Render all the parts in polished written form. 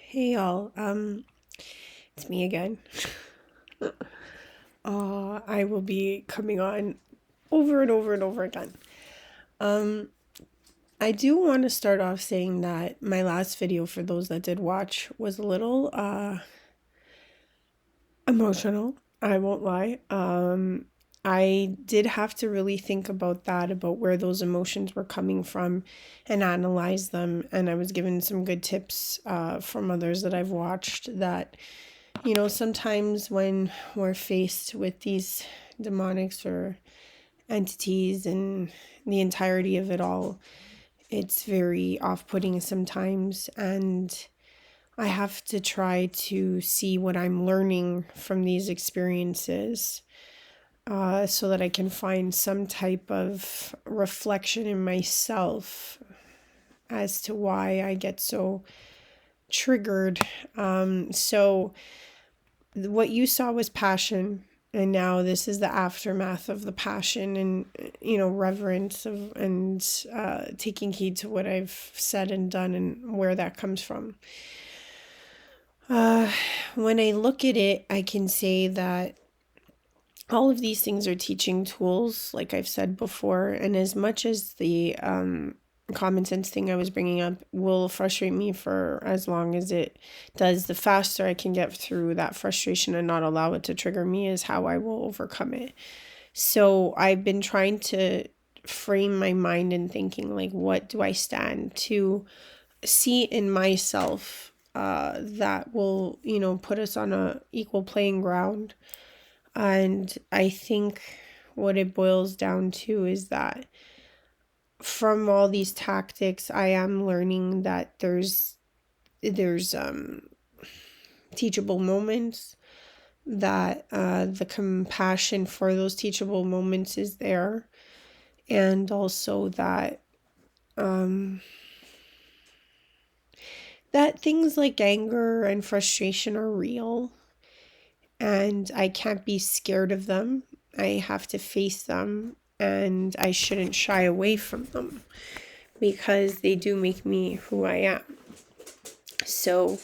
Hey y'all, it's me again. I will be coming on over and over and over again. Um, I do want to start off saying that my last video, for those that did watch, was a little emotional. I won't lie. I did have to really think about that, about where those emotions were coming from and analyze them. And I was given some good tips from others that I've watched that, sometimes when we're faced with these demonics or entities and the entirety of it all, it's very off-putting sometimes. And I have to try to see what I'm learning from these experiences, so that I can find some type of reflection in myself as to why I get so triggered. So what you saw was passion, and now this is the aftermath of the passion, and reverence of, and taking heed to what I've said and done and where that comes from. When I look at it, I can say that all of these things are teaching tools, like I've said before, and as much as the common sense thing I was bringing up will frustrate me for as long as it does, the faster I can get through that frustration and not allow it to trigger me is how I will overcome it. So I've been trying to frame my mind and thinking, like, what do I stand to see in myself that will, put us on a equal playing ground. And I think what it boils down to is that from all these tactics, I am learning that there's teachable moments, that the compassion for those teachable moments is there, and also that that things like anger and frustration are real, and I can't be scared of them. I have to face them, and I shouldn't shy away from them because they do make me who I am. So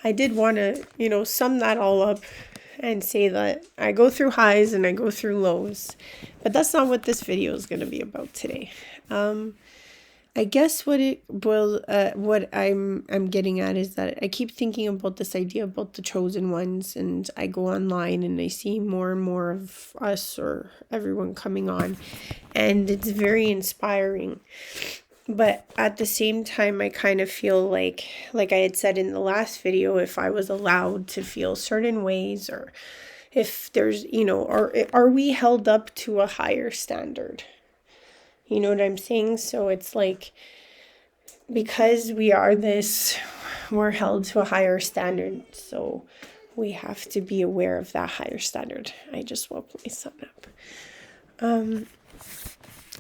I did want to, sum that all up and say that I go through highs and I go through lows, but that's not what this video is going to be about today. I guess what I'm getting at is that I keep thinking about this idea about the chosen ones, and I go online and I see more and more of us or everyone coming on, and it's very inspiring. But at the same time, I kind of feel like I had said in the last video, if I was allowed to feel certain ways, or if there's, or are we held up to a higher standard? You know what I'm saying? So it's like, because we are this, we're held to a higher standard. So we have to be aware of that higher standard. I just woke my son up.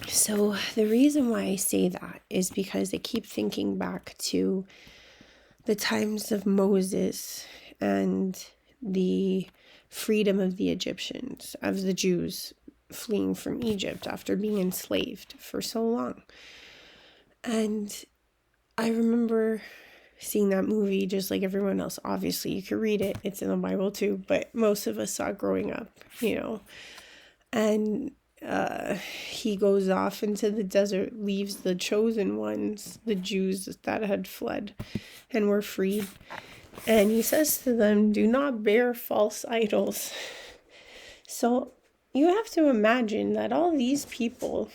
So the reason why I say that is because I keep thinking back to the times of Moses and the freedom of the Egyptians, of the Jews fleeing from Egypt after being enslaved for so long. And I remember seeing that movie just like everyone else. Obviously, you could read it. It's in the Bible too, but most of us saw it growing up, And he goes off into the desert, leaves the chosen ones, the Jews that had fled and were freed. And he says to them, do not bear false idols. So you have to imagine that all these people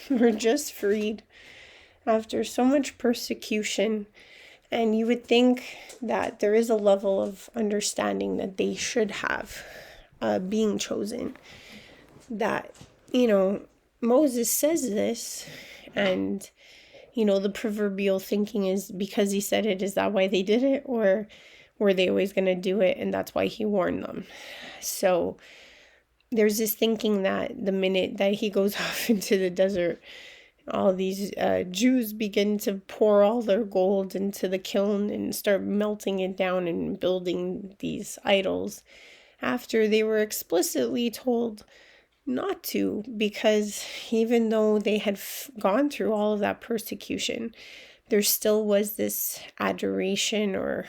were just freed after so much persecution. And you would think that there is a level of understanding that they should have, being chosen. That, Moses says this, and, the proverbial thinking is, because he said it, is that why they did it? Or were they always going to do it, and that's why he warned them? So there's this thinking that the minute that he goes off into the desert, all these Jews begin to pour all their gold into the kiln and start melting it down and building these idols, after they were explicitly told not to, because even though they had gone through all of that persecution, there still was this adoration or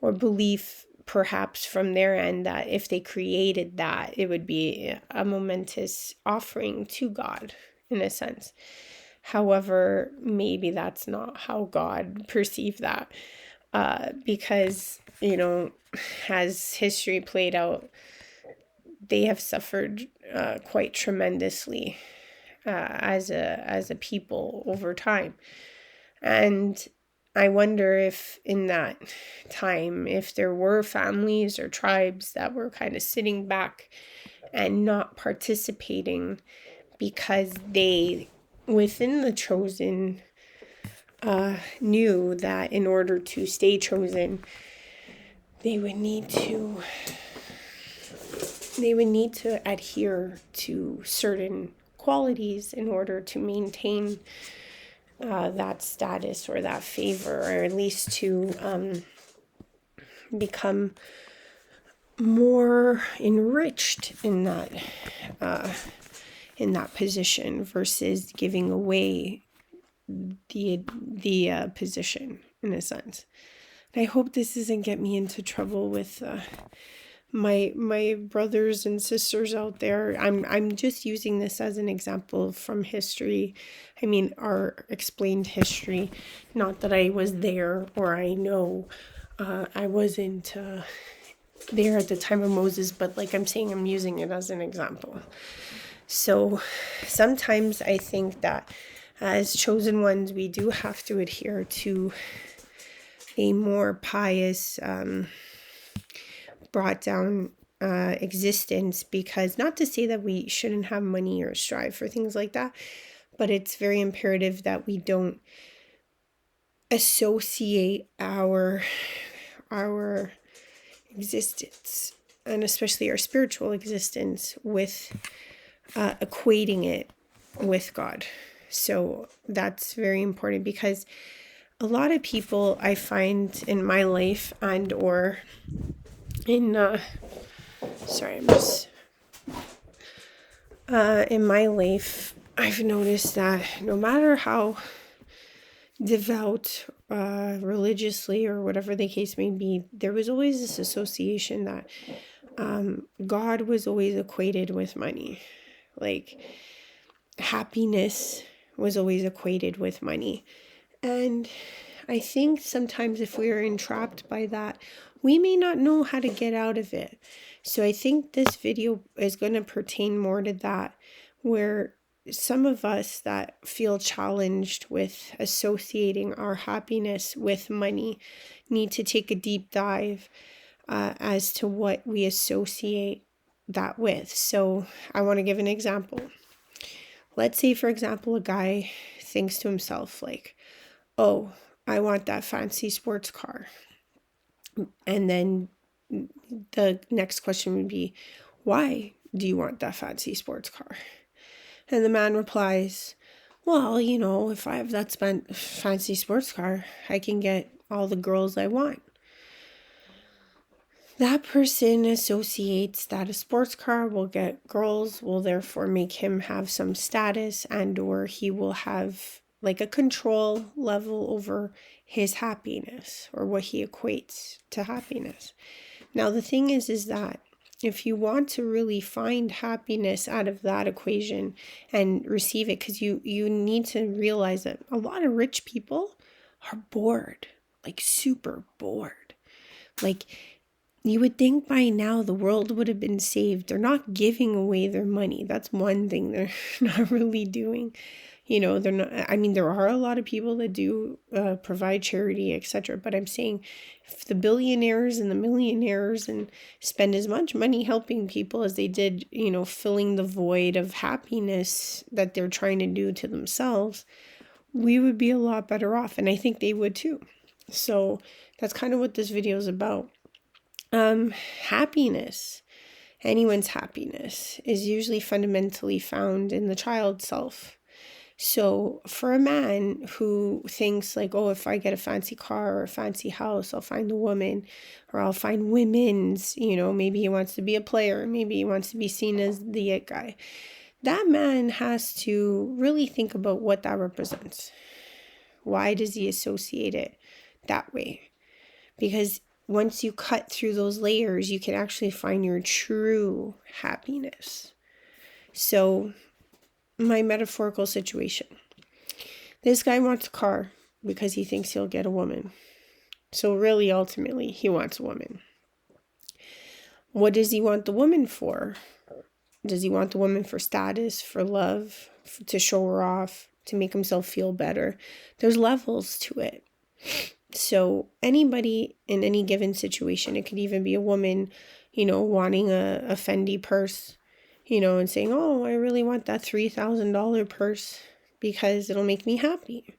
or belief perhaps from their end that if they created that, it would be a momentous offering to God in a sense. However, maybe that's not how God perceived that, because, as history played out, they have suffered quite tremendously as a people over time. And I wonder if in that time, if there were families or tribes that were kind of sitting back and not participating because they, within the chosen, knew that in order to stay chosen, they would need to adhere to certain qualities in order to maintain that status or that favor, or at least to become more enriched in that position versus giving away the position in a sense. And I hope this doesn't get me into trouble with my brothers and sisters out there. I'm just using this as an example from history. I mean, our explained history. Not that I was there or I know. I wasn't there at the time of Moses, but like I'm saying, I'm using it as an example. So sometimes I think that as chosen ones, we do have to adhere to a more pious, brought down existence, because not to say that we shouldn't have money or strive for things like that, but it's very imperative that we don't associate our existence, and especially our spiritual existence, with equating it with God. So that's very important, because a lot of people I find in my life and or in in my life, I've noticed that no matter how devout religiously or whatever the case may be, there was always this association that God was always equated with money. Like happiness was always equated with money. And I think sometimes if we are entrapped by that, we may not know how to get out of it. So I think this video is going to pertain more to that, where some of us that feel challenged with associating our happiness with money need to take a deep dive as to what we associate that with. So I want to give an example. Let's say, for example, a guy thinks to himself like, oh, I want that fancy sports car. And then the next question would be, why do you want that fancy sports car? And the man replies, well, if I have that fancy sports car, I can get all the girls I want. That person associates that a sports car will get girls, will therefore make him have some status, and or he will have like a control level over his happiness, or what he equates to happiness. Now, the thing is that if you want to really find happiness out of that equation and receive it, because you need to realize that a lot of rich people are bored, like super bored. Like, you would think by now the world would have been saved. They're not giving away their money. That's one thing they're not really doing. They're not, I mean, there are a lot of people that do provide charity, etc. But I'm saying if the billionaires and the millionaires and spend as much money helping people as they did, filling the void of happiness that they're trying to do to themselves, we would be a lot better off. And I think they would too. So that's kind of what this video is about. Happiness, anyone's happiness, is usually fundamentally found in the child self. So for a man who thinks like, oh, if I get a fancy car or a fancy house, I'll find a woman, or I'll find women's, maybe he wants to be a player, maybe he wants to be seen as the it guy. That man has to really think about what that represents. Why does he associate it that way? Because once you cut through those layers, you can actually find your true happiness. So, my metaphorical situation. This guy wants a car because he thinks he'll get a woman. So really, ultimately, he wants a woman. What does he want the woman for? Does he want the woman for status, for love, to show her off, to make himself feel better? There's levels to it. So anybody in any given situation, it could even be a woman, wanting a Fendi purse, and saying, oh, I really want that $3,000 purse because it'll make me happy.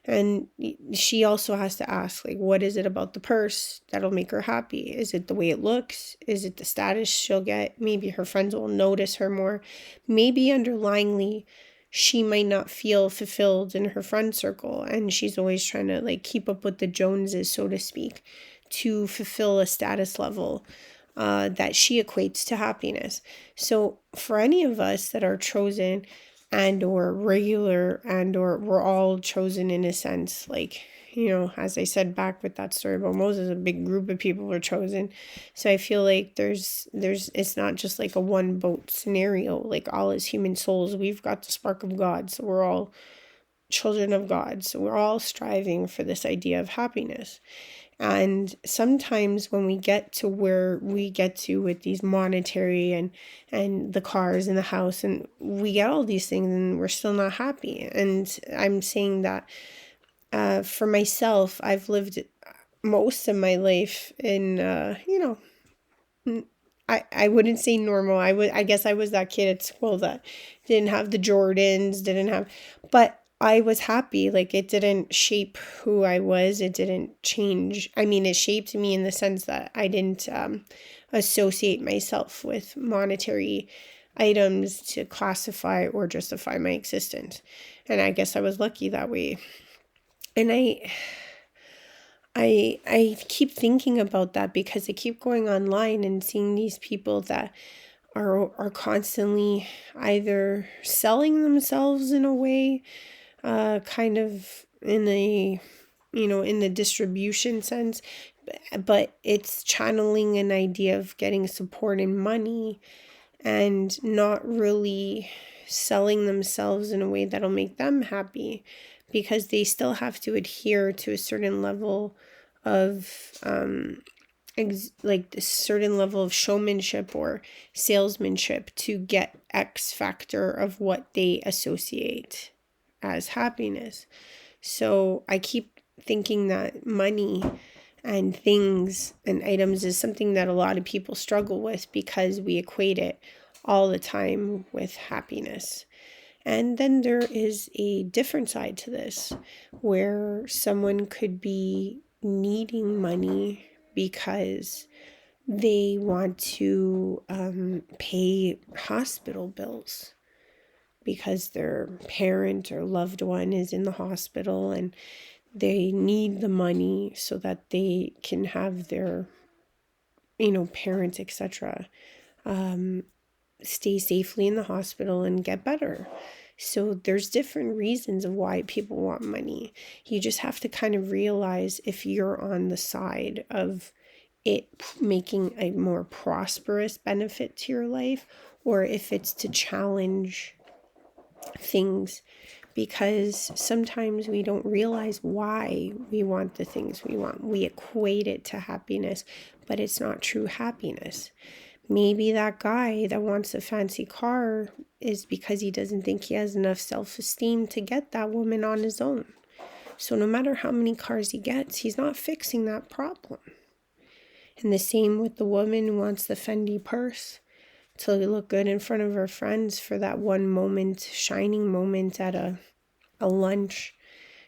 And she also has to ask, like, what is it about the purse that'll make her happy? Is it the way it looks? Is it the status she'll get? Maybe her friends will notice her more. Maybe underlyingly, she might not feel fulfilled in her friend circle. And she's always trying to, like, keep up with the Joneses, so to speak, to fulfill a status level that she equates to happiness. So for any of us that are chosen and or regular and or we're all chosen in a sense, like, as I said back with that story about Moses, a big group of people were chosen. So I feel like there's it's not just like a one boat scenario. Like, all as human souls, we've got the spark of God, so we're all children of God, so we're all striving for this idea of happiness. And sometimes when we get to where we get to with these monetary and the cars and the house, and we get all these things and we're still not happy. And I'm saying that for myself, I've lived most of my life in, I wouldn't say normal. I guess I was that kid at school that didn't have the Jordans, but I was happy. Like, it didn't shape who I was. It didn't change. I mean, it shaped me in the sense that I didn't associate myself with monetary items to classify or justify my existence. And I guess I was lucky that way. And I keep thinking about that because I keep going online and seeing these people that are constantly either selling themselves in a way, kind of in a, in the distribution sense, but it's channeling an idea of getting support and money and not really selling themselves in a way that'll make them happy, because they still have to adhere to a certain level of like a certain level of showmanship or salesmanship to get X factor of what they associate as happiness. So I keep thinking that money and things and items is something that a lot of people struggle with because we equate it all the time with happiness. And then there is a different side to this where someone could be needing money because they want to pay hospital bills because their parent or loved one is in the hospital and they need the money so that they can have their, parents, etc., stay safely in the hospital and get better. So there's different reasons of why people want money. You just have to kind of realize if you're on the side of it making a more prosperous benefit to your life, or if it's to challenge things, because sometimes we don't realize why we want the things we want. We equate it to happiness, but it's not true happiness. Maybe that guy that wants a fancy car is because he doesn't think he has enough self-esteem to get that woman on his own. So no matter how many cars he gets, he's not fixing that problem. And the same with the woman who wants the Fendi purse to look good in front of her friends for that one moment, shining moment at a lunch.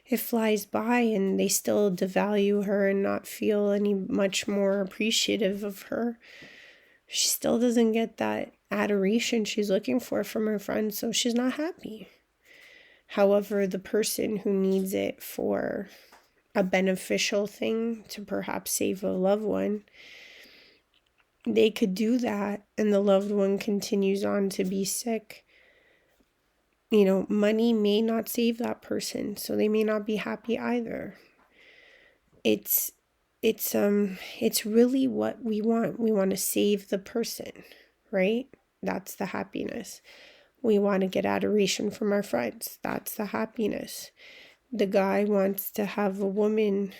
It flies by and they still devalue her and not feel any much more appreciative of her. She still doesn't get that adoration she's looking for from her friends, so she's not happy. However, the person who needs it for a beneficial thing to perhaps save a loved one, they could do that and the loved one continues on to be sick. Money may not save that person, so they may not be happy either. It's it's really what we want. We want to save the person, right? That's the happiness. We want to get adoration from our friends. That's the happiness. The guy wants to have a woman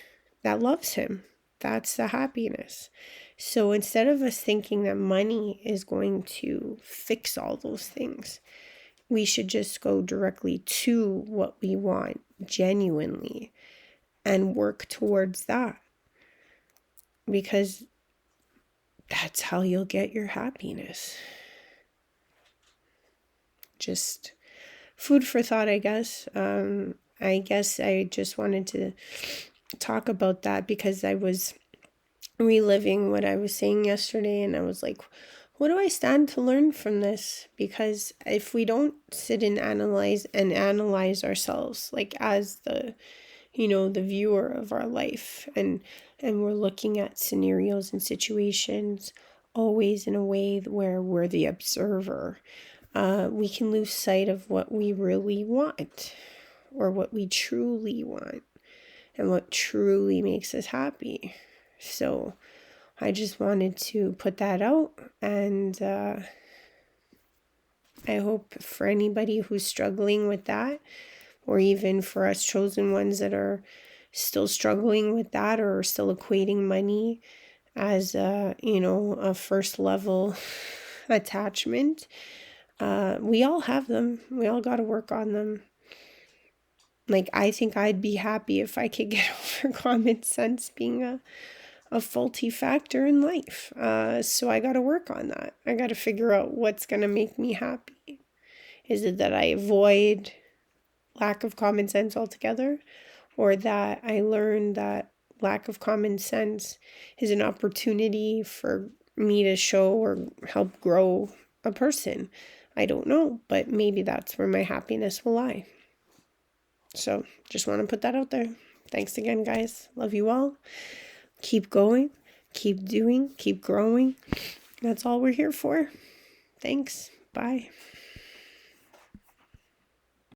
that loves him. That's the happiness. So instead of us thinking that money is going to fix all those things, we should just go directly to what we want genuinely and work towards that, because that's how you'll get your happiness. Just food for thought, I guess. I guess I just wanted to talk about that because I was reliving what I was saying yesterday, and I was like, what do I stand to learn from this? Because if we don't sit and analyze ourselves, like as the the viewer of our life, and we're looking at scenarios and situations always in a way where we're the observer, we can lose sight of what we really want, or what we truly want, and what truly makes us happy. So I just wanted to put that out, and I hope for anybody who's struggling with that, or even for us chosen ones that are still struggling with that, or still equating money as a first level attachment. We all have them. We all got to work on them. Like, I think I'd be happy if I could get over common sense being a faulty factor in life. So I got to work on that. I got to figure out what's going to make me happy. Is it that I avoid lack of common sense altogether, or that I learn that lack of common sense is an opportunity for me to show or help grow a person? I don't know, but maybe that's where my happiness will lie. So just want to put that out there. Thanks again, guys. Love you all. Keep going, keep doing, keep growing. That's all we're here for. Thanks. Bye.